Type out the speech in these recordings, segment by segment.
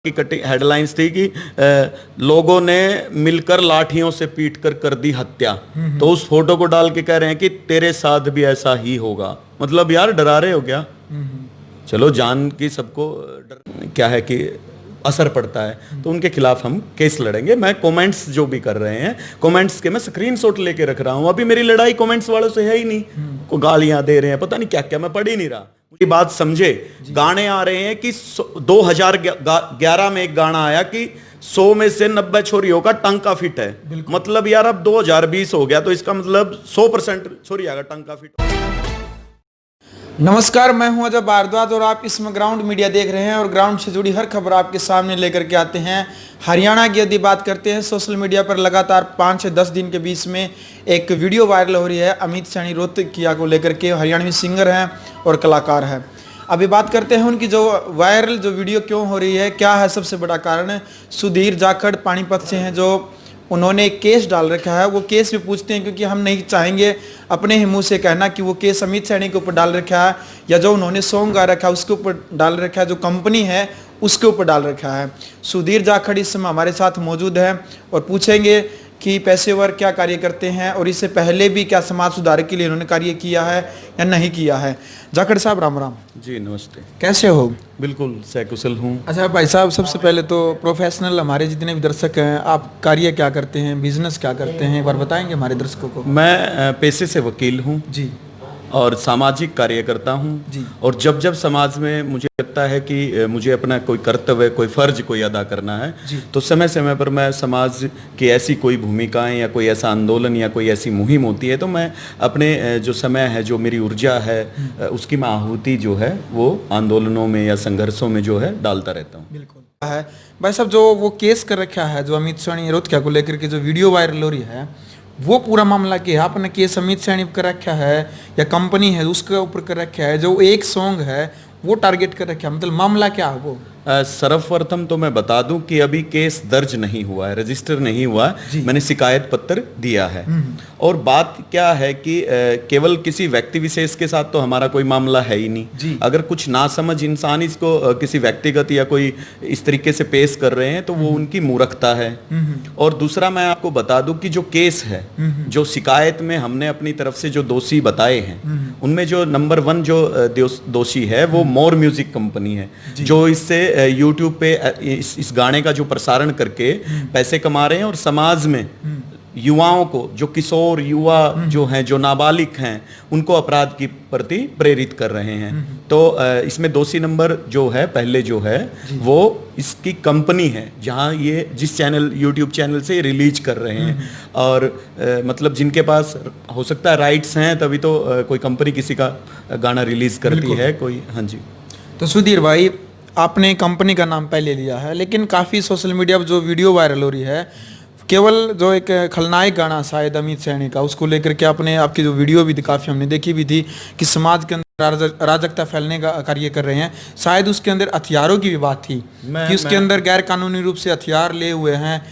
की cutting headlines थी कि लोगों ने मिलकर लाठियों से पीट कर दी हत्या। तो उस फोटो को डाल के कह रहे हैं कि तेरे साथ भी ऐसा ही होगा। मतलब यार डरा रहे हो क्या? चलो जान की सबको क्या है कि असर पड़ता है, तो उनके खिलाफ हम केस लड़ेंगे। मैं कमेंट्स जो भी कर रहे हैं, कमेंट्स के मैं स्क्रीनशॉट लेके रख रहा हूं। अभी मेरी लड़ाई कमेंट्स वालों से है ही नहीं। को गालियां दे रहे हैं, पता नहीं क्या क्या, मैं पढ़ ही नहीं रहा। मुझे बात समझे। गाने आ रहे हैं कि 2011 में एक गाना आया कि 100 में से 90 छोरियों का टंका फिट है। मतलब यार अब 2020 हो गया, तो इसका मतलब 100% छोरिया का टंका फिट। नमस्कार, मैं हूं अजय भारद्वाज और आप इसमें ग्राउंड मीडिया देख रहे हैं और ग्राउंड से जुड़ी हर खबर आपके सामने लेकर के आते हैं। हरियाणा की यदि बात करते हैं, सोशल मीडिया पर लगातार 5 से 10 दिन के बीच में एक वीडियो वायरल हो रही है अमित सैनी रोहतकिया को लेकर के। हरियाणवी सिंगर हैं और कलाकार हैं। अभी बात करते हैं उनकी जो वायरल जो वीडियो क्यों हो रही है, क्या है सबसे बड़ा कारण। सुधीर जाखड़ पानीपत से हैं, जो उन्होंने एक केस डाल रखा है। वो केस भी पूछते हैं क्योंकि हम नहीं चाहेंगे अपने ही मुंह से कहना कि वो केस अमित सैनी के ऊपर डाल रखा है या जो उन्होंने सॉन्ग गा रखा है उसके ऊपर डाल रखा है, जो कंपनी है उसके ऊपर डाल रखा है। सुधीर जाखड़ इस समय हमारे साथ मौजूद है और पूछेंगे कि पेशेवर क्या कार्य करते हैं और इससे पहले भी क्या समाज सुधार के लिए उन्होंने कार्य किया है या नहीं किया है। जाखड़ साहब राम राम। जी नमस्ते। कैसे हो? बिल्कुल सकुशल हूँ। अच्छा भाई साहब, सबसे पहले तो प्रोफेशनल हमारे जितने भी दर्शक हैं, आप कार्य क्या करते हैं, बिजनेस क्या करते हैं, एक बार बताएंगे हमारे दर्शकों को। मैं पेशे से वकील हूँ जी। और सामाजिक कार्य करता हूँ जी। और जब जब समाज में मुझे लगता है कि मुझे अपना कोई कर्तव्य, कोई फर्ज कोई अदा करना है, तो समय समय पर मैं समाज की ऐसी कोई भूमिकाएं या कोई ऐसा आंदोलन या कोई ऐसी मुहिम होती है, तो मैं अपने जो समय है, जो मेरी ऊर्जा है, उसकी मैं आहुति जो है वो आंदोलनों में या संघर्षों में जो है डालता रहता हूँ। बिल्कुल है भाई साहब। जो वो केस कर रखा है, जो अमित सैनी रोहतकिया को लेकर के जो वीडियो वायरल हो रही है, वो पूरा मामला क्या है? आपने केस अमित सैनी कर रखा है या कंपनी है उसके ऊपर कर रखा है? जो एक सॉन्ग है वो टारगेट कर रखा है, मतलब मामला क्या है वो? सर्वप्रथम तो मैं बता दूं कि अभी केस दर्ज नहीं हुआ है, रजिस्टर नहीं हुआ है। मैंने शिकायत पत्र दिया है। और बात क्या है कि केवल किसी व्यक्ति विशेष के साथ तो हमारा कोई मामला है ही नहीं। अगर कुछ नासमझ इंसान इसको किसी व्यक्तिगत या कोई इस तरीके से पेश कर रहे हैं तो वो उनकी मूर्खता है। और दूसरा मैं आपको बता दूं कि जो केस है, जो शिकायत में हमने अपनी तरफ से जो दोषी बताए हैं, उनमें जो नंबर 1 जो दोषी है वो मोर म्यूजिक कंपनी है, जो इससे YouTube पे इस गाने का जो प्रसारण करके पैसे कमा रहे हैं और समाज में युवाओं को, जो किशोर युवा जो हैं, जो नाबालिग हैं, उनको अपराध की प्रति प्रेरित कर रहे हैं। तो इसमें दोषी नंबर जो है, पहले जो है वो इसकी कंपनी है, जहां ये जिस चैनल YouTube चैनल से रिलीज कर रहे हैं। और मतलब जिनके पास हो सकता है राइट्स हैं, तभी तो कोई कंपनी किसी का गाना रिलीज करती है कोई। हाँ जी। तो सुधीर भाई, आपने कंपनी का नाम पहले लिया है, लेकिन काफ़ी सोशल मीडिया पर जो वीडियो वायरल हो रही है, केवल जो एक खलनायक गाना शायद अमित सैनी का, उसको लेकर के आपकी जो वीडियो भी थी, काफ़ी हमने देखी भी थी कि समाज के अंदर अराजकता फैलने का कार्य कर रहे हैं। शायद उसके अंदर हथियारों की भी बात थी कि उसके अंदर गैर कानूनी रूप से हथियार ले हुए हैं।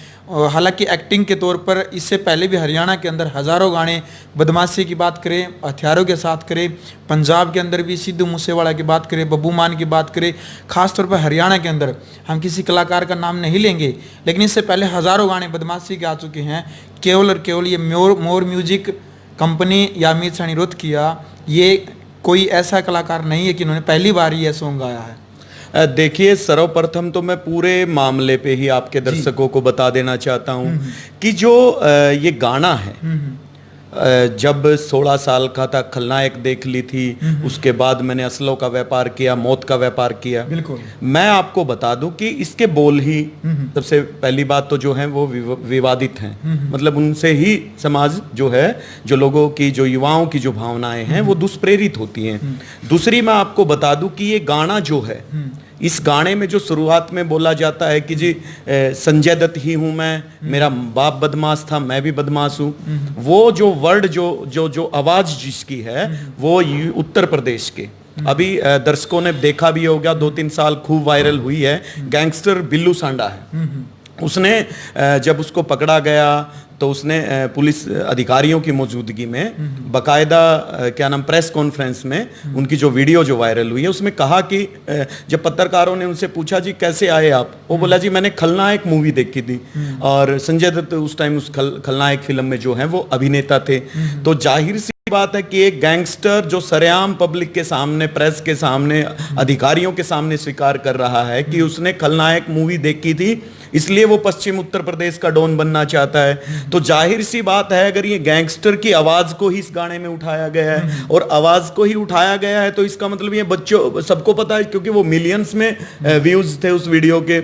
हालांकि एक्टिंग के तौर पर इससे पहले भी हरियाणा के अंदर हज़ारों गाने बदमाशी की बात करें, हथियारों के साथ करें, पंजाब के अंदर भी सिद्धू मूसेवाला की बात करें, बब्बू मान की बात करें, खासतौर पर हरियाणा के अंदर हम किसी कलाकार का नाम नहीं लेंगे, लेकिन इससे पहले हज़ारों गाने बदमाशी के आ चुके हैं। केवल और केवल ये मोर म्यूजिक कंपनी या अमित सैनी रोहतकिया, ये कोई ऐसा कलाकार नहीं है कि उन्होंने पहली बार ही यह सॉन्ग गाया है। देखिए, सर्वप्रथम तो मैं पूरे मामले पे ही आपके दर्शकों को बता देना चाहता हूं कि जो ये गाना है, जब 16 साल का था, खलनायक देख ली थी, उसके बाद मैंने असलों का व्यापार किया, मौत का व्यापार किया। बिल्कुल। मैं आपको बता दूं कि इसके बोल ही सबसे पहली बात तो जो है वो विवादित हैं। मतलब उनसे ही समाज जो है, जो लोगों की, जो युवाओं की जो भावनाएं हैं वो दुष्प्रेरित होती हैं। दूसरी मैं आपको बता दूं कि ये गाना जो है, इस गाने में जो शुरुआत में बोला जाता है कि जी संजय दत्त ही हूं मैं, मेरा बाप बदमाश था, मैं भी बदमाश हूं, वो जो वर्ड जो आवाज जिसकी है वो उत्तर प्रदेश के, अभी दर्शकों ने देखा भी होगा, 2-3 साल खूब वायरल हुई है, गैंगस्टर बिल्लू सांडा है। उसने जब उसको पकड़ा गया तो उसने पुलिस अधिकारियों की मौजूदगी में बकायदा क्या नाम प्रेस कॉन्फ्रेंस में उनकी जो वीडियो जो वायरल हुई है उसमें कहा कि जब पत्रकारों ने उनसे पूछा जी कैसे आए आप, वो बोला जी मैंने खलनायक मूवी देखी थी और संजय दत्त उस टाइम उस खलनायक फिल्म में जो है वो अभिनेता थे। तो जाहिर सी बात है कि एक गैंगस्टर जो सरेआम पब्लिक के सामने, प्रेस के सामने, अधिकारियों के सामने स्वीकार कर रहा है कि उसने खलनायक मूवी देखी थी इसलिए वो पश्चिम उत्तर प्रदेश का डॉन बनना चाहता है, तो जाहिर सी बात है अगर ये गैंगस्टर की आवाज को ही इस गाने में उठाया गया है और आवाज को ही उठाया गया है तो इसका मतलब ये बच्चों सबको पता है क्योंकि वो मिलियंस में व्यूज थे उस वीडियो के।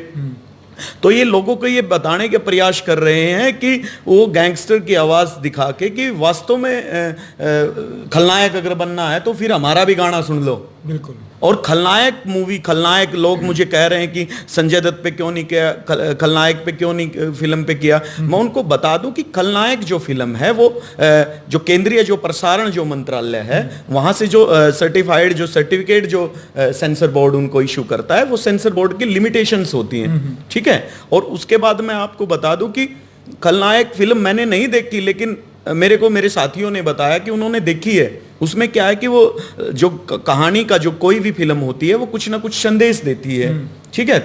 तो ये लोगों को ये बताने के प्रयास कर रहे हैं कि वो गैंगस्टर की आवाज दिखा के कि वास्तव में खलनायक अगर बनना है तो फिर हमारा भी गाना सुन लो। बिल्कुल। और खलनायक मूवी, खलनायक लोग मुझे कह रहे हैं कि संजय दत्त पे क्यों नहीं किया, खलनायक पे क्यों नहीं फिल्म पे किया। मैं उनको बता दूं कि खलनायक जो फिल्म है वो जो केंद्रीय जो प्रसारण जो मंत्रालय है वहां से जो सर्टिफाइड जो सर्टिफिकेट जो सेंसर बोर्ड उनको इशू करता है वो सेंसर बोर्ड की लिमिटेशंस होती हैं, ठीक है। और उसके बाद मैं आपको बता दूं कि खलनायक फिल्म मैंने नहीं देखी लेकिन मेरे को मेरे साथियों ने बताया कि उन्होंने देखी है। उसमें क्या है कि वो जो कहानी का जो कोई भी फिल्म होती है वो कुछ ना कुछ संदेश देती है, ठीक है।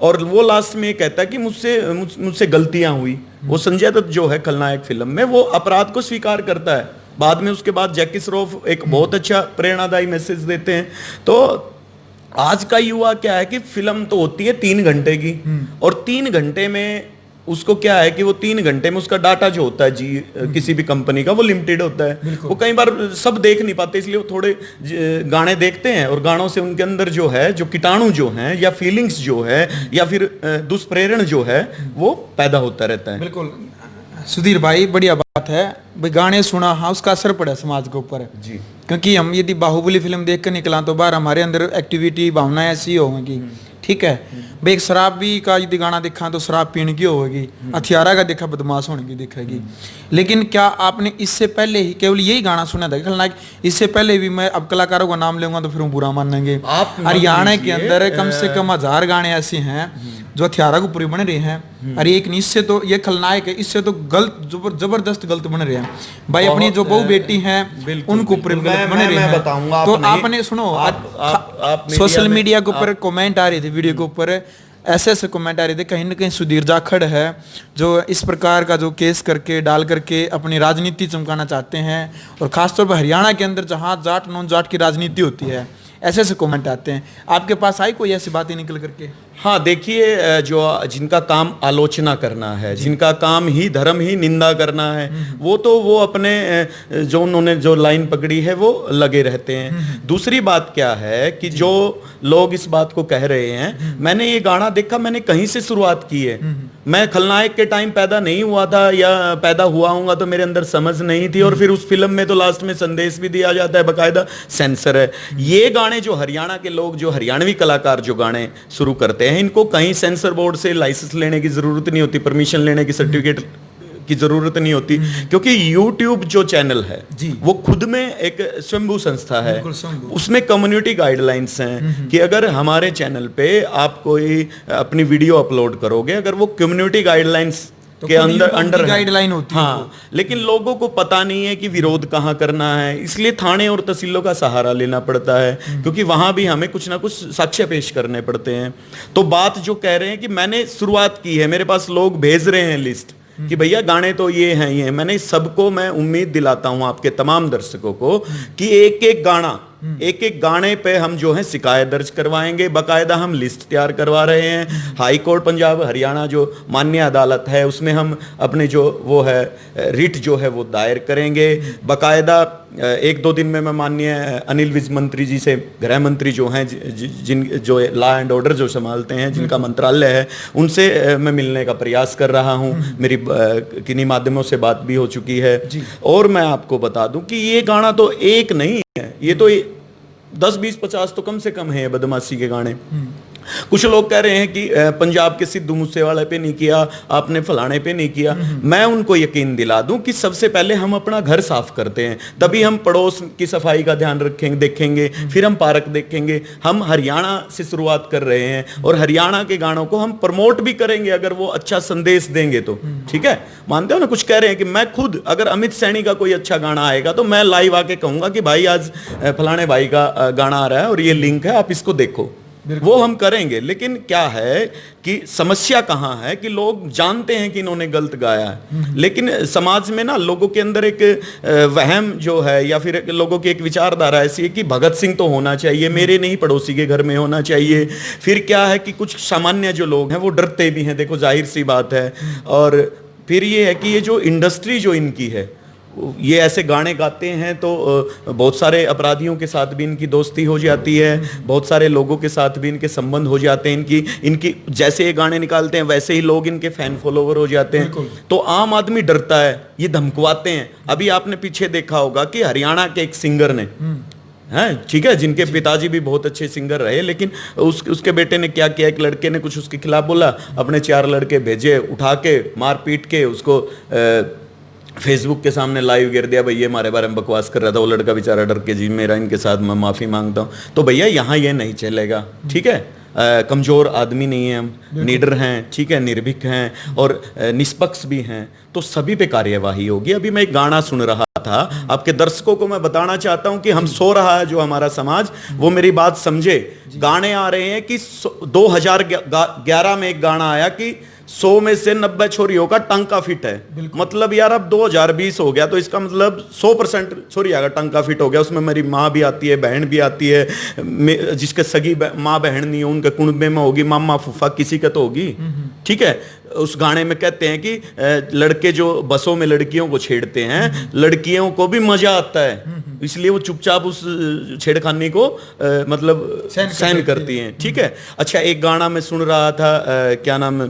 और वो लास्ट में ये कहता है कि मुझसे गलतियां हुई। वो संजय दत्त जो है खलनायक फिल्म में वो अपराध को स्वीकार करता है। बाद में उसके बाद जैकी श्रॉफ एक बहुत अच्छा प्रेरणादायी मैसेज देते हैं। तो आज का युवा क्या है कि फिल्म तो होती है 3 घंटे की और 3 घंटे में उसको क्या है कि वो 3 घंटे में उसका डाटा जो होता है जी किसी भी कंपनी का वो लिमिटेड होता है। वो कई बार सब देख नहीं पाते इसलिए वो थोड़े गाने देखते हैं और गानों से उनके अंदर जो है जो कीटाणु जो हैं या फीलिंग्स जो है या फिर दुष्प्रेरण जो है वो पैदा होता रहता है। बिल्कुल सुधीर भाई, बढ़िया बात है भाई। गाने सुना, हाँ उसका असर पड़ा समाज के ऊपर जी। क्योंकि हम यदि बाहुबली फिल्म देख कर निकला तो बार हमारे अंदर एक्टिविटी भावनाएं ऐसी होंगी, ठीक है भाई। एक शराबी का यदि गाना देखा तो शराब पीने की होगी, हथियारा का देखा बदमाश होने की दिखेगी। लेकिन क्या आपने इससे पहले ही केवल यही गाना सुना था खलनायक? इससे पहले भी, मैं अब कलाकारों का नाम लूंगा तो फिर वो बुरा मानेंगे। हरियाणा के अंदर कम से कम 1000 गाने ऐसे हैं जो हथियारा को पूरे बन रहे हैं। अरे एक इससे तो ये खलनायक है, इससे तो गलत, जबरदस्त गलत बन रहे हैं भाई। अपनी जो बहू बेटी हैं उनको पूरे गलत बन रहे हैं। तो आपने सुनो, सोशल मीडिया के ऊपर कमेंट आ रहे थे, वीडियो के ऊपर ऐसे कमेंट आ रहे थे, कहीं ना कहीं सुधीर जाखड़ है जो इस प्रकार का जो केस करके डाल करके अपनी राजनीति चमकाना चाहते हैं। और खासतौर पर हरियाणा के अंदर जहाँ जाट नॉन जाट की राजनीति होती है, ऐसे कमेंट आते हैं। आपके पास आई कोई ऐसी बातें निकल करके? हाँ देखिए, जो जिनका काम आलोचना करना है, जिनका काम ही धर्म ही निंदा करना है, वो अपने जो उन्होंने जो लाइन पकड़ी है वो लगे रहते हैं। दूसरी बात क्या है कि जो लोग इस बात को कह रहे हैं, मैंने ये गाना देखा, मैंने कहीं से शुरुआत की है। मैं खलनायक के टाइम पैदा नहीं हुआ था या पैदा हुआ हूँगा तो मेरे अंदर समझ नहीं थी। और फिर उस फिल्म में तो लास्ट में संदेश भी दिया जाता है, बाकायदा सेंसर है। ये गाने जो हरियाणा के लोग, जो हरियाणवी कलाकार जो गाने शुरू करते हैं, इनको कहीं सेंसर बोर्ड से लाइसेंस लेने की जरूरत नहीं होती, परमिशन लेने की, सर्टिफिकेट की जरूरत नहीं होती, क्योंकि YouTube जो चैनल है वो खुद में एक स्वयंभू संस्था है। उसमें कम्युनिटी गाइडलाइंस हैं कि अगर हमारे चैनल पे आप कोई अपनी वीडियो अपलोड करोगे, अगर वो कम्युनिटी गाइडलाइंस के अंडर गाइडलाइन होती है। हाँ, लेकिन लोगों को पता नहीं है कि विरोध कहाँ करना है, इसलिए थाने और तहसीलों का सहारा लेना पड़ता है, क्योंकि वहां भी हमें कुछ ना कुछ साक्ष्य पेश करने पड़ते हैं। तो बात जो कह रहे हैं कि मैंने शुरुआत की है, मेरे पास लोग भेज रहे हैं लिस्ट कि भैया गाने तो ये हैं, ये मैंने सबको, मैं उम्मीद दिलाता हूं आपके तमाम दर्शकों को कि एक एक गाने पे हम जो है शिकायत दर्ज करवाएंगे। बाकायदा हम लिस्ट तैयार करवा रहे हैं। हाई कोर्ट पंजाब हरियाणा जो मान्य अदालत है उसमें हम अपने जो वो है रिट जो है वो दायर करेंगे। बाकायदा 1-2 दिन में मैं माननीय अनिल विज मंत्री जी से, गृह मंत्री जो हैं, जिन जो लॉ एंड ऑर्डर जो संभालते हैं, जिनका मंत्रालय है, उनसे मैं मिलने का प्रयास कर रहा हूं। मेरी किन्हीं माध्यमों से बात भी हो चुकी है। और मैं आपको बता दूं कि ये गाना तो एक नहीं है, ये तो 10, 20, 50 तो कम से कम है बदमाशी के गाने। कुछ लोग कह रहे हैं कि पंजाब के सिद्धू मूसेवाले पे नहीं किया आपने, फलाने पे नहीं किया। मैं उनको यकीन दिला दूं कि सबसे पहले हम अपना घर साफ करते हैं, तभी हम पड़ोस की सफाई का ध्यान रखेंगे, देखेंगे, फिर हम पार्क देखेंगे। हम हरियाणा से शुरुआत कर रहे हैं और हरियाणा के गानों को हम प्रमोट भी करेंगे अगर वो अच्छा संदेश देंगे तो। ठीक है, मानते हो ना? कुछ कह रहे हैं कि मैं खुद अगर अमित सैनी का कोई अच्छा गाना आएगा तो मैं लाइव आके कहूंगा कि भाई आज फलाने भाई का गाना आ रहा है और ये लिंक है, आप इसको देखो। वो हम करेंगे, लेकिन क्या है कि समस्या कहां है कि लोग जानते हैं कि इन्होंने गलत गाया है, लेकिन समाज में ना लोगों के अंदर एक वहम जो है या फिर लोगों की एक विचारधारा ऐसी है कि भगत सिंह तो होना चाहिए, मेरे नहीं पड़ोसी के घर में होना चाहिए। फिर क्या है कि कुछ सामान्य जो लोग हैं वो डरते भी हैं, देखो जाहिर सी बात है। और फिर ये है कि ये जो इंडस्ट्री जो इनकी है, ये ऐसे गाने गाते हैं तो बहुत सारे अपराधियों के साथ भी इनकी दोस्ती हो जाती है, बहुत सारे लोगों के साथ भी इनके संबंध हो जाते हैं। इनकी जैसे ये गाने निकालते हैं वैसे ही लोग इनके फैन फॉलोवर हो जाते हैं। तो आम आदमी डरता है, ये धमकवाते हैं। अभी आपने पीछे देखा होगा कि हरियाणा के एक सिंगर ने, है ठीक है, जिनके पिताजी भी बहुत अच्छे सिंगर रहे, लेकिन उसके बेटे ने क्या किया, एक लड़के ने कुछ उसके खिलाफ बोला, अपने 4 लड़के भेजे, उठा के मार पीट के उसको फेसबुक के सामने लाइव गिर दिया, भैया हमारे बारे में बकवास कर रहा था। वो लड़का बेचारा डर के, जी मेरा इनके साथ मैं माफ़ी मांगता हूँ। तो भैया यहाँ ये नहीं चलेगा, ठीक है। कमज़ोर आदमी नहीं है हम, निडर हैं, ठीक है, निर्भीक हैं और निष्पक्ष भी हैं, तो सभी पे कार्यवाही होगी। अभी मैं एक गाना सुन रहा था, आपके दर्शकों को मैं बताना चाहता हूं कि हम सो रहा है जो हमारा समाज, वो मेरी बात समझे। गाने आ रहे हैं कि 2011 में एक गाना आया कि 100 में से 90 छोरियों का टंका फिट है। मतलब यार अब 2020 हो गया, तो इसका मतलब 100% छोरिया का टंका फिट हो गया। उसमें मेरी माँ भी आती है, बहन भी आती है, जिसके सगी माँ बहन नहीं है उनके कुनबे में होगी, मामा फूफा किसी का तो होगी, ठीक है। उस गाने में कहते हैं कि लड़के जो बसों में लड़कियों को छेड़ते हैं, लड़कियों को भी मजा आता है, इसलिए वो चुपचाप उस छेड़खानी को मतलब सहन करती हैं, ठीक है। अच्छा, एक गाना मैं सुन रहा था, क्या नाम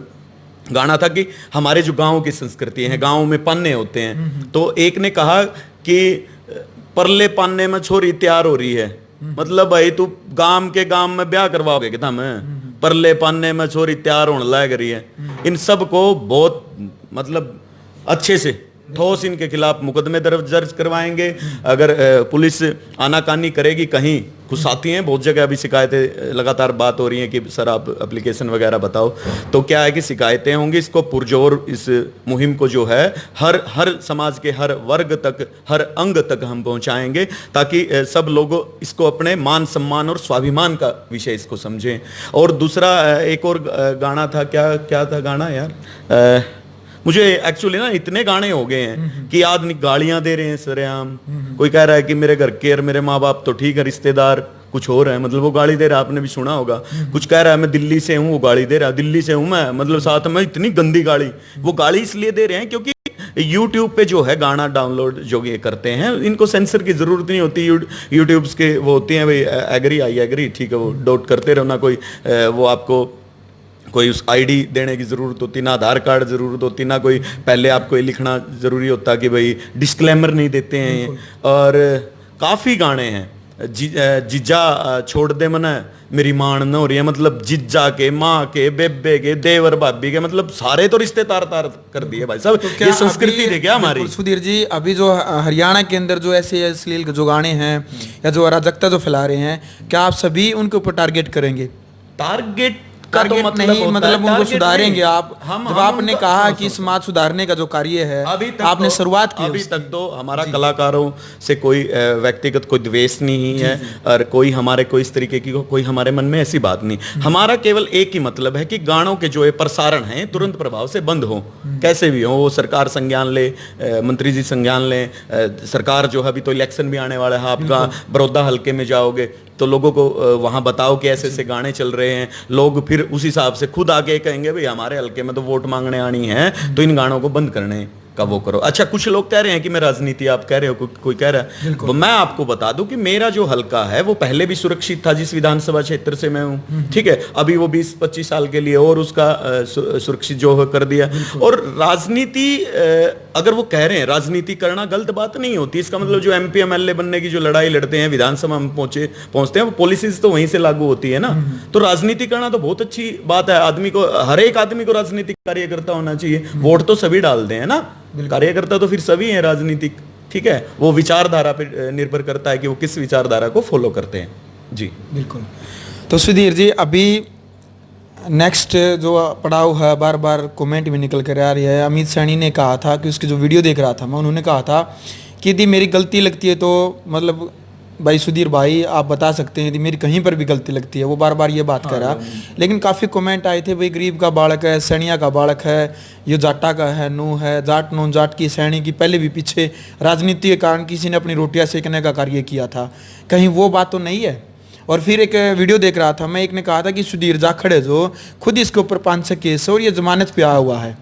गाना था कि हमारे जो गांव की संस्कृति है, गांव में पान्ने होते हैं, तो एक ने कहा कि परले पान्ने में छोरी तैयार हो रही है। मतलब भाई तू गांव में ब्याह करवाओगे कि मैं परले पान्ने में छोरी तैयार होने लग रही है। इन सब को बहुत मतलब अच्छे से ठोस इनके खिलाफ मुकदमे दर्ज करवाएंगे। अगर पुलिस आनाकानी करेगी, कहीं घुसाती हैं, बहुत जगह अभी शिकायतें लगातार बात हो रही हैं कि सर आप एप्लीकेशन वगैरह बताओ, तो क्या है कि शिकायतें होंगी। इसको पुरजोर इस मुहिम को जो है हर समाज के हर वर्ग तक, हर अंग तक हम पहुंचाएंगे, ताकि सब लोग इसको अपने मान सम्मान और स्वाभिमान का विषय इसको समझें। और दूसरा एक और गाना था, क्या था गाना यार, मुझे एक्चुअली ना इतने गाने हो गए हैं कि आदमी गालियां दे रहे हैं सरेआम। कोई कह रहा है कि मेरे घर के और मेरे माँ बाप तो ठीक है, रिश्तेदार कुछ और है, मतलब वो गाली दे रहा है, आपने भी सुना होगा। कुछ कह रहा है मैं दिल्ली से हूँ, वो गाली दे रहा है दिल्ली से हूँ मैं, मतलब साथ में इतनी गंदी गाली। वो गाली इसलिए दे रहे हैं क्योंकि YouTube पे जो है गाना डाउनलोड जो ये करते हैं, इनको सेंसर की जरूरत नहीं होती। यूट्यूब्स के वो होते हैं भाई, एग्री आई एग्री, ठीक है, वो डोट करते रहो ना, कोई वो आपको कोई उस आईडी देने की ज़रूरत होती, ना आधार कार्ड ज़रूरत होती, ना कोई पहले आपको ये लिखना ज़रूरी होता कि भाई डिस्क्लेमर नहीं देते हैं। और काफ़ी गाने हैं, जीजा छोड़ दे मना मेरी मान न हो रही है, मतलब जीजा के, माँ के, बेबे के, देवर भाभी के, मतलब सारे तो रिश्ते तार कर दिए भाई साहब। तो ये संस्कृति है क्या हमारी? सुधीर जी, अभी जो हरियाणा के अंदर जो ऐसे अश्लील जो गाने हैं या जो अराजकता जो फैला रहे हैं, क्या आप सभी उनके ऊपर टारगेट करेंगे? टारगेट का तो मतलब उनको सुधारेंगे आप? जब आपने कहा कि समाज सुधारने का जो कार्य है आपने शुरुआत की, अभी तक तो हमारा कलाकारों से कोई व्यक्तिगत कोई द्वेष नहीं है और कोई हमारे कोई इस तरीके की कोई हमारे मन में ऐसी बात नहीं। हमारा केवल एक ही मतलब है कि गानों के जो प्रसारण है तुरंत प्रभाव से बंद हो, कैसे भी हो। वो सरकार संज्ञान ले, मंत्री जी संज्ञान लें। सरकार जो है, अभी तो इलेक्शन भी आने वाला है आपका, बड़ौदा हल्के में जाओगे तो लोगों को वहाँ बताओ कि ऐसे ऐसे गाने चल रहे हैं, लोग फिर उस हिसाब से खुद आके कहेंगे भाई हमारे हल्के में तो वोट मांगने आनी है, तो इन गानों को बंद करने का वो करो। अच्छा, कुछ लोग कह रहे हैं कि मैं राजनीति, आप कह रहे हो, कोई कह रहा है, तो मैं आपको बता दूं कि मेरा जो हल्का है वो पहले भी सुरक्षित था, जिस विधानसभा क्षेत्र से मैं हूँ, ठीक है। अभी वो 20-25 साल के लिए और उसका सुरक्षित जो कर दिया। और राजनीति अगर वो कह रहे हैं राजनीति करना गलत बात नहीं होती, इसका मतलब जो एमपी एमएलए बनने की जो लड़ाई लड़ते हैं, विधानसभा में पहुंचते हैं, वो पॉलिसीज तो वहीं से लागू होती है ना। तो राजनीति करना तो बहुत अच्छी बात है। आदमी को, हर एक आदमी को राजनीतिक कार्यकर्ता होना चाहिए। वोट तो सभी डालते हैं ना, कार्यकर्ता तो फिर सभी हैं राजनीतिक, ठीक है। वो विचारधारा पे निर्भर करता है कि वो किस विचारधारा को फॉलो करते हैं। जी बिल्कुल। तो सुधीर जी, अभी नेक्स्ट जो पड़ाव है, बार बार कमेंट में निकल कर आ रही है। अमित सैनी ने कहा था कि उसकी जो वीडियो देख रहा था मैं, उन्होंने कहा था कि यदि मेरी गलती लगती है तो मतलब भाई सुधीर भाई आप बता सकते हैं यदि मेरी कहीं पर भी गलती लगती है। वो बार बार ये बात कर रहा। लेकिन काफ़ी कमेंट आए थे, भाई गरीब का बालक है, सैनिया का बालक है, ये जाटा का है, नू है, जाट नॉन जाट की सैनी की पहले भी पीछे राजनीति के कारण किसी ने अपनी रोटियां सेकने का कार्य किया था, कहीं वो बात तो नहीं है। और फिर एक वीडियो देख रहा था मैं, एक ने कहा था कि सुधीर जाखड़ जो खुद इसके ऊपर 500 केस है और ये जमानत पे आया हुआ है।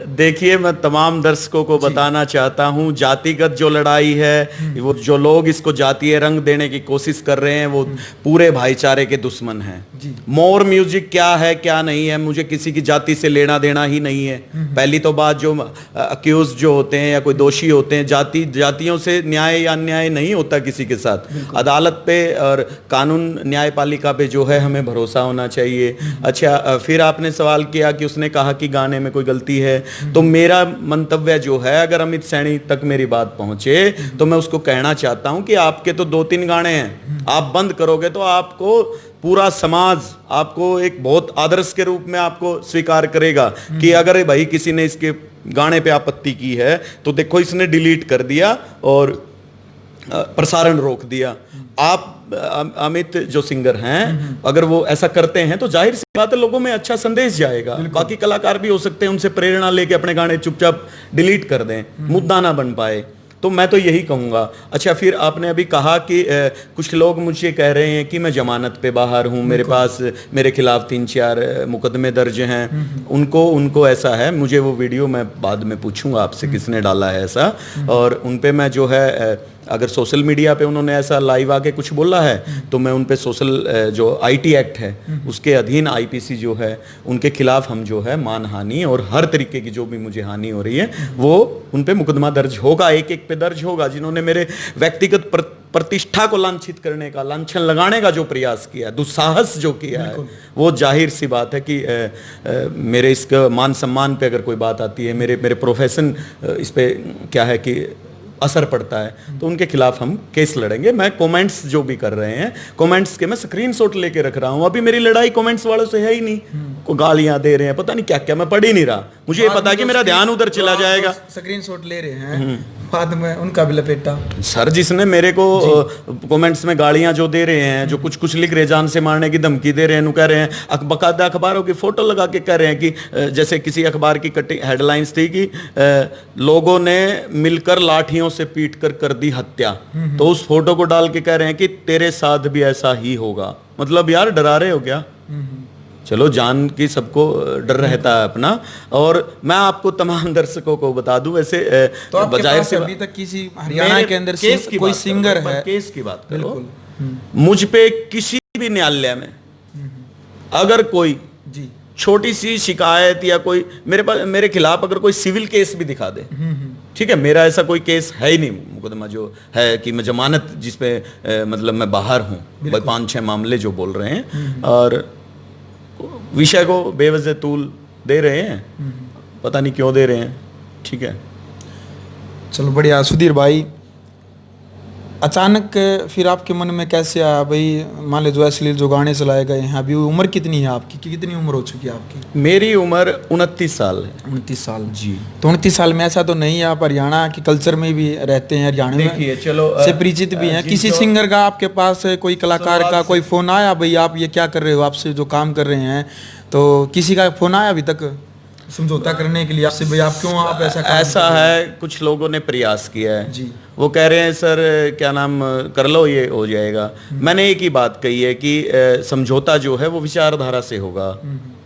देखिए, मैं तमाम दर्शकों को बताना चाहता हूं, जातिगत जो लड़ाई है, वो जो लोग इसको जातीय रंग देने की कोशिश कर रहे हैं, वो पूरे भाईचारे के दुश्मन हैं। मोर म्यूजिक क्या है क्या नहीं है, मुझे किसी की जाति से लेना देना ही नहीं है। पहली तो बात, जो अक्यूज जो होते हैं या कोई दोषी होते हैं, जातियों से न्याय या अन्याय नहीं होता किसी के साथ। अदालत पे और कानून न्यायपालिका पे जो है हमें भरोसा होना चाहिए। अच्छा, फिर आपने सवाल किया कि उसने कहा कि गाने में कोई गलती है। तो मेरा मंतव्य जो है, अगर अमित सैनी तक मेरी बात पहुंचे तो मैं उसको कहना चाहता हूं कि आपके तो 2-3 गाने हैं, आप बंद करोगे तो आपको पूरा समाज आपको एक बहुत आदर्श के रूप में आपको स्वीकार करेगा कि अगर भाई किसी ने इसके गाने पे आपत्ति की है तो देखो इसने डिलीट कर दिया और प्रसारण रोक दिया। आप अमित जो सिंगर हैं, अगर वो ऐसा करते हैं तो जाहिर सी बात है लोगों में अच्छा संदेश जाएगा। बाकी कलाकार भी हो सकते हैं उनसे प्रेरणा लेके अपने गाने चुपचाप डिलीट कर दें, मुद्दा ना बन पाए। तो मैं तो यही कहूँगा। अच्छा, फिर आपने अभी कहा कि कुछ लोग मुझे कह रहे हैं कि मैं जमानत पे बाहर हूँ, मेरे पास मेरे खिलाफ 3-4 मुकदमे दर्ज हैं। उनको ऐसा है, मुझे वो वीडियो मैं बाद में पूछूंगा आपसे किसने डाला है ऐसा, और उन पे मैं जो है अगर सोशल मीडिया पे उन्होंने ऐसा लाइव आके कुछ बोला है तो मैं उन पे सोशल जो आईटी एक्ट है उसके अधीन आईपीसी जो है उनके खिलाफ हम जो है मानहानि और हर तरीके की जो भी मुझे हानि हो रही है वो उन पे मुकदमा दर्ज होगा, एक पे दर्ज होगा। जिन्होंने मेरे व्यक्तिगत प्रतिष्ठा को लांछित करने का, लांछन लगाने का जो प्रयास किया, दुस्साहस जो किया है, वो जाहिर सी बात है कि मेरे इसका मान सम्मान पे अगर कोई बात आती है, मेरे प्रोफेशन इस पे क्या है कि असर पड़ता है, तो उनके खिलाफ हम केस लड़ेंगे। मैं कमेंट्स जो भी कर रहे हैं, कमेंट्स के मैं स्क्रीनशॉट लेके रख रहा हूं। अभी मेरी लड़ाई कमेंट्स वालों से है ही नहीं, को गालियां दे रहे हैं, पता नहीं क्या क्या, मैं पढ़ ही नहीं रहा। मुझे ये पता है कि मेरा ध्यान उधर चला जाएगा। स्क्रीनशॉट ले रहे हैं, बाद में उनका भी लपेटा। सर, जिसने मेरे को कमेंट्स में गालियां जो दे रहे हैं, जो कुछ लिख रहे हैं, जान से मारने की धमकी दे रहे हैं, कह रहे हैं, बकायदा अखबारों की फोटो लगा के कह रहे हैं कि जैसे किसी अखबार की कटिंग हेडलाइंस थी कि लोगों ने मिलकर लाठियों से पीट कर दी हत्या, तो उस फोटो को डाल के कह रहे हैं कि तेरे साथ भी ऐसा ही होगा। मतलब यार, डरा रहे हो क्या? चलो, जान की सबको डर रहता है अपना। और मैं आपको तमाम दर्शकों को बता दूं, वैसे तो बजाय से अभी तक किसी हरियाणा के अंदर कोई सिंगर है, केस की बात करो, मुझ पे किसी भी न्यायालय में अगर कोई छोटी सी शिकायत या कोई मेरे खिलाफ अगर कोई सिविल केस भी दिखा दे, ठीक है, मेरा ऐसा कोई केस है ही नहीं, मुकदमा जो है कि मैं जमानत जिसपे मतलब मैं बाहर हूँ, 5-6 मामले जो बोल रहे हैं और विषय को बेवजह तूल दे रहे हैं, पता नहीं क्यों दे रहे हैं। ठीक है, चलो बढ़िया। सुधीर भाई, अचानक फिर आपके मन में कैसे आया भाई, मान लो जो अश्लील जो गाने चलाए गए हैं, अभी उम्र कितनी है आपकी, कितनी उम्र हो चुकी है आपकी? मेरी उम्र 29 साल है। 29 साल जी। तो 29 साल में ऐसा तो नहीं है, आप हरियाणा के कल्चर में भी रहते हैं, हरियाणा में चलो से परिचित भी हैं। किसी सिंगर का आपके पास, कोई कलाकार का कोई फोन आया, भाई आप ये क्या कर रहे हो, आपसे जो काम कर रहे हैं, तो किसी का फोन आया अभी तक समझौता करने के लिए आपसे, भाई आप क्यों आप ऐसा है? कुछ लोगों ने प्रयास किया है जी, वो कह रहे हैं सर क्या नाम कर लो, ये हो जाएगा। मैंने एक ही बात कही है कि समझौता जो है वो विचारधारा से होगा,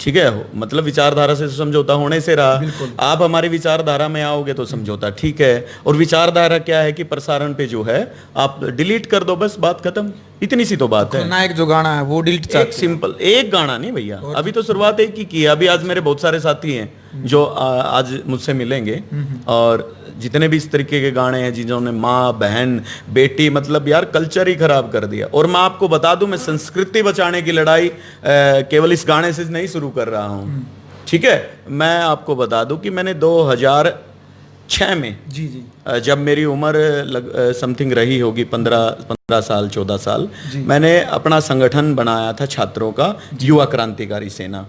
ठीक है, मतलब विचारधारा से समझौता होने से रहा। आप हमारी विचारधारा में आओगे तो समझौता ठीक है, और विचारधारा क्या है कि प्रसारण पे जो है आप डिलीट कर दो, बस बात खत्म, इतनी सी तो बात है। नायक जो गाना है वो डिलीट, सिंपल एक गाना नहीं भैया, अभी तो शुरुआत एक ही की है। अभी आज मेरे बहुत सारे साथी हैं जो आज मुझसे मिलेंगे, और जितने भी इस तरीके के गाने हैं जिन्होंने माँ बहन बेटी, मतलब यार कल्चर ही खराब कर दिया। और मैं आपको बता दूं, मैं संस्कृति बचाने की लड़ाई केवल इस गाने से नहीं शुरू कर रहा हूँ, ठीक है। मैं आपको बता दूं कि मैंने 2006 में, जी जी, जब मेरी उम्र समथिंग रही होगी 15 साल 14 साल, मैंने अपना संगठन बनाया था छात्रों का, युवा क्रांतिकारी सेना।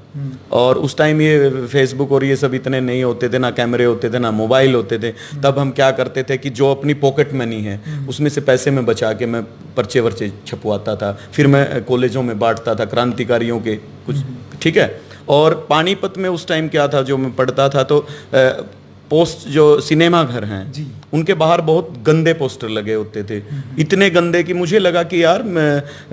और उस टाइम ये फेसबुक और ये सब इतने नहीं होते थे, ना कैमरे होते थे, ना मोबाइल होते थे। तब हम क्या करते थे कि जो अपनी पॉकेट मनी है उसमें से पैसे में बचा के मैं पर्चे वर्चे छपवाता था, फिर मैं कॉलेजों में बांटता था क्रांतिकारियों के कुछ, ठीक है। और पानीपत में उस टाइम क्या था, जो मैं पढ़ता था, तो पोस्ट जो सिनेमा घर हैं उनके बाहर बहुत गंदे पोस्टर लगे होते थे, इतने गंदे कि मुझे लगा कि यार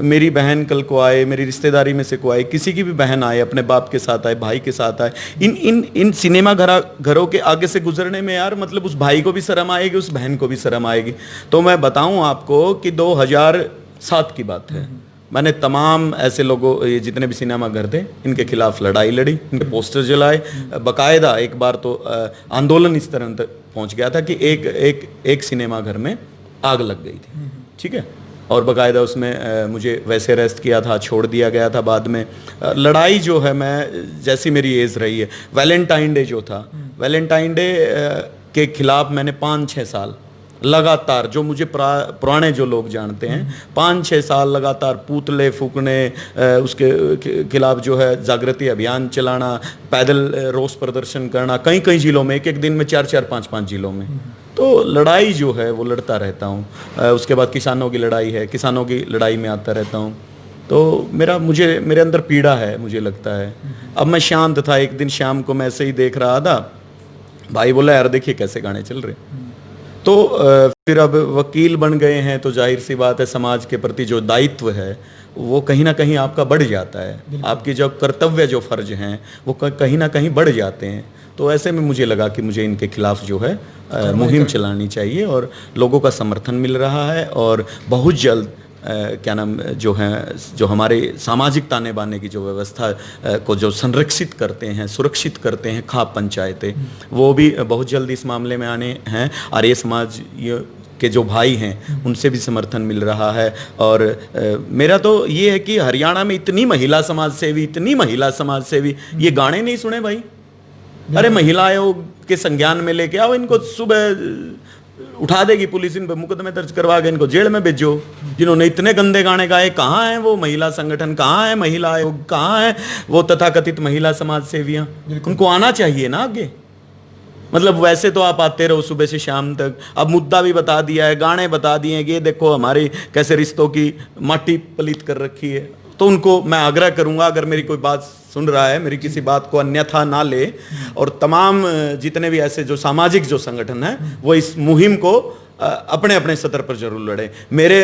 मेरी बहन कल को आए, मेरी रिश्तेदारी में से कोई आए, किसी की भी बहन आए, अपने बाप के साथ आए, भाई के साथ आए, इन सिनेमा घरों के आगे से गुजरने में यार मतलब उस भाई को भी शर्म आएगी, उस बहन को भी शर्म आएगी। तो मैं बताऊं आपको कि 2007 की बात है, मैंने तमाम ऐसे लोगों, ये जितने भी सिनेमा घर थे, इनके खिलाफ लड़ाई लड़ी, इनके पोस्टर जलाए, बकायदा एक बार तो आंदोलन इस तरह तक पहुंच गया था कि एक सिनेमा घर में आग लग गई थी, ठीक है। और बकायदा उसमें मुझे वैसे अरेस्ट किया था, छोड़ दिया गया था बाद में। लड़ाई जो है, मैं जैसी मेरी एज रही है, वैलेंटाइन डे जो था, वैलेंटाइन डे के खिलाफ मैंने 5-6 साल लगातार, जो मुझे पुराने जो लोग जानते हैं, 5-6 साल लगातार पुतले फूकने, उसके खिलाफ जो है जागृति अभियान चलाना, पैदल रोष प्रदर्शन करना, कई कई जिलों में, एक दिन में 4-4 5-5 जिलों में। तो लड़ाई जो है वो लड़ता रहता हूँ। उसके बाद किसानों की लड़ाई है, किसानों की लड़ाई में आता रहता हूँ। तो मेरे अंदर पीड़ा है, मुझे लगता है। अब मैं शांत था, एक दिन शाम को मैं ऐसे ही देख रहा था, भाई बोला यार देखिए कैसे गाने चल रहे। तो फिर अब वकील बन गए हैं तो जाहिर सी बात है, समाज के प्रति जो दायित्व है वो कहीं ना कहीं आपका बढ़ जाता है, आपकी जो कर्तव्य जो फर्ज हैं वो कहीं ना कहीं बढ़ जाते हैं। तो ऐसे में मुझे लगा कि मुझे इनके खिलाफ जो है मुहिम चलानी चाहिए, और लोगों का समर्थन मिल रहा है। और बहुत जल्द क्या नाम जो हैं, जो हमारे सामाजिक ताने बाने की जो व्यवस्था को जो संरक्षित करते हैं, सुरक्षित करते हैं, खाप पंचायतें, वो भी बहुत जल्द इस मामले में आने हैं। और ये समाज के जो भाई हैं उनसे भी समर्थन मिल रहा है। और मेरा तो ये है कि हरियाणा में इतनी महिला समाज सेवी, ये गाने नहीं सुने भाई? अरे महिला आयोग के संज्ञान में लेके आओ इनको, सुबह उठा देगी पुलिस, इन पर मुकदमे दर्ज करवा के इनको जेल में भेजो, जिन्होंने इतने गंदे गाने गाए। कहाँ है वो महिला संगठन, कहाँ है महिला आयोग, कहाँ है वो तथाकथित महिला समाज सेवियां? उनको आना चाहिए ना आगे। मतलब वैसे तो आप आते रहो सुबह से शाम तक, अब मुद्दा भी बता दिया है, गाने बता दिए कि ये देखो हमारी कैसे रिश्तों की माटी पलीत कर रखी है। तो उनको मैं आग्रह करूंगा, अगर मेरी कोई बात सुन रहा है, मेरी किसी बात को अन्यथा ना ले, और तमाम जितने भी ऐसे जो सामाजिक जो संगठन है वो इस मुहिम को अपने अपने स्तर पर जरूर लड़े। मेरे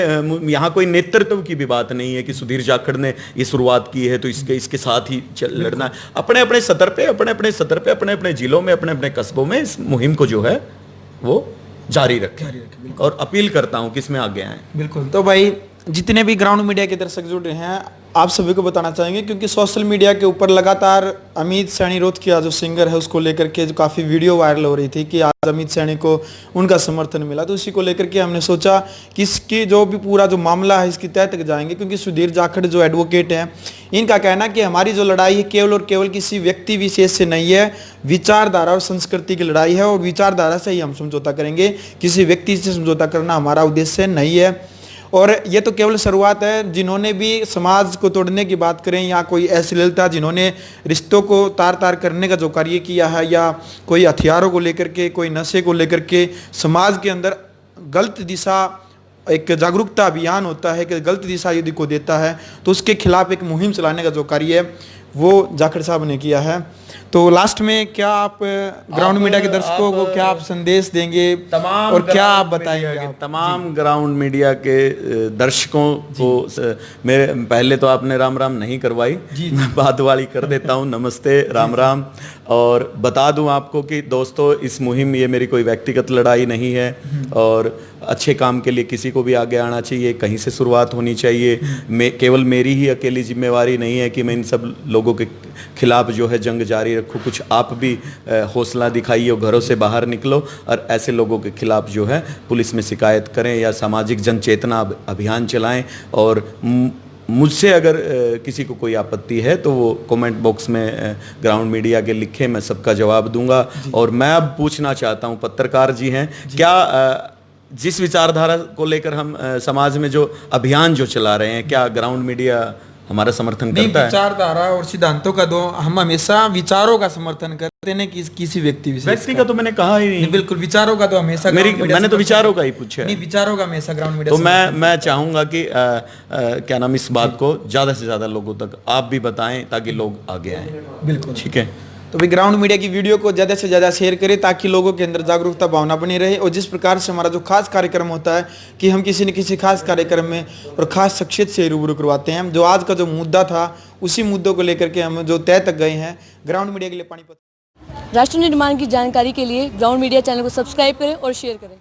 यहाँ कोई नेतृत्व की भी बात नहीं है कि सुधीर जाखड़ ने ये शुरुआत की है तो इसके साथ ही लड़ना है। अपने अपने स्तर पे, अपने अपने जिलों में, अपने अपने कस्बों में इस मुहिम को जो है वो जारी रखें। और अपील करता हूँ कि इसमें आगे आए। बिल्कुल। तो भाई जितने भी ग्राउंड मीडिया के दर्शक जुड़ रहे हैं, आप सभी को बताना चाहेंगे, क्योंकि सोशल मीडिया के ऊपर लगातार अमित सैनी रोहतकिया जो सिंगर है उसको लेकर के जो काफ़ी वीडियो वायरल हो रही थी कि आज अमित सैनी को उनका समर्थन मिला, तो उसी को लेकर के हमने सोचा कि इसकी जो भी पूरा जो मामला है इसकी तह तक जाएंगे। क्योंकि सुधीर जाखड़ जो एडवोकेट हैं, इनका कहना कि हमारी जो लड़ाई है केवल और केवल किसी व्यक्ति विशेष से नहीं है, विचारधारा और संस्कृति की लड़ाई है, और विचारधारा से ही हम समझौता करेंगे, किसी व्यक्ति से समझौता करना हमारा उद्देश्य नहीं है। और ये तो केवल शुरुआत है। जिन्होंने भी समाज को तोड़ने की बात करें, या कोई अश्लीलता, जिन्होंने रिश्तों को तार तार करने का जो कार्य किया है, या कोई हथियारों को लेकर के, कोई नशे को लेकर के समाज के अंदर गलत दिशा, एक जागरूकता अभियान होता है कि गलत दिशा यदि को देता है तो उसके खिलाफ एक मुहिम चलाने का जो कार्य है वो जाखड़ साहब ने किया है। तो लास्ट में क्या आप ग्राउंड मीडिया के दर्शकों को क्या आप संदेश देंगे, और क्या आप बताएंगे तमाम ग्राउंड मीडिया के दर्शकों को? मेरे पहले तो आपने राम राम नहीं करवाई, मैं बात वाली कर देता हूँ। नमस्ते, राम राम। और बता दूं आपको कि दोस्तों, इस मुहिम, ये मेरी कोई व्यक्तिगत लड़ाई नहीं है, और अच्छे काम के लिए किसी को भी आगे आना चाहिए, कहीं से शुरुआत होनी चाहिए। केवल मेरी ही अकेली जिम्मेवारी नहीं है कि मैं इन सब लोगों के खिलाफ जो है जंग जारी रखो, कुछ आप भी हौसला दिखाइए और घरों से बाहर निकलो और ऐसे लोगों के खिलाफ जो है पुलिस में शिकायत करें या सामाजिक जन चेतना अभियान चलाएं। और मुझसे अगर किसी को कोई आपत्ति है तो वो कमेंट बॉक्स में ग्राउंड मीडिया के लिखे, मैं सबका जवाब दूंगा। और मैं अब पूछना चाहता हूं, पत्रकार जी हैं, क्या जिस विचारधारा को लेकर हम समाज में जो अभियान जो चला रहे हैं, क्या ग्राउंड मीडिया हमारा समर्थन करता है? विचारधारा और सिद्धांतों का दो, हम हमेशा विचारों का समर्थन करते हैं, किसी व्यक्ति का तो मैंने कहा ही नहीं। बिल्कुल, विचारों का तो हमेशा मैंने तो विचारों का ही पूछा है। नहीं, विचारों का हमेशा ग्राउंड मीडिया। तो मैं चाहूंगा कि क्या नाम, इस बात को ज्यादा से ज्यादा लोगों तक आप भी बताएं ताकि लोग आगे आए। बिल्कुल, ठीक है। तो भी ग्राउंड मीडिया की वीडियो को ज़्यादा से ज़्यादा शेयर करें ताकि लोगों के अंदर जागरूकता भावना बनी रहे। और जिस प्रकार से हमारा जो खास कार्यक्रम होता है कि हम किसी न किसी खास कार्यक्रम में और खास शख्सियत से रूबरू करवाते हैं, जो आज का जो मुद्दा था उसी मुद्दों को लेकर के हम जो तय तक गए हैं ग्राउंड मीडिया के लिए पानीपत। राष्ट्र निर्माण की जानकारी के लिए ग्राउंड मीडिया चैनल को सब्सक्राइब करें और शेयर करें।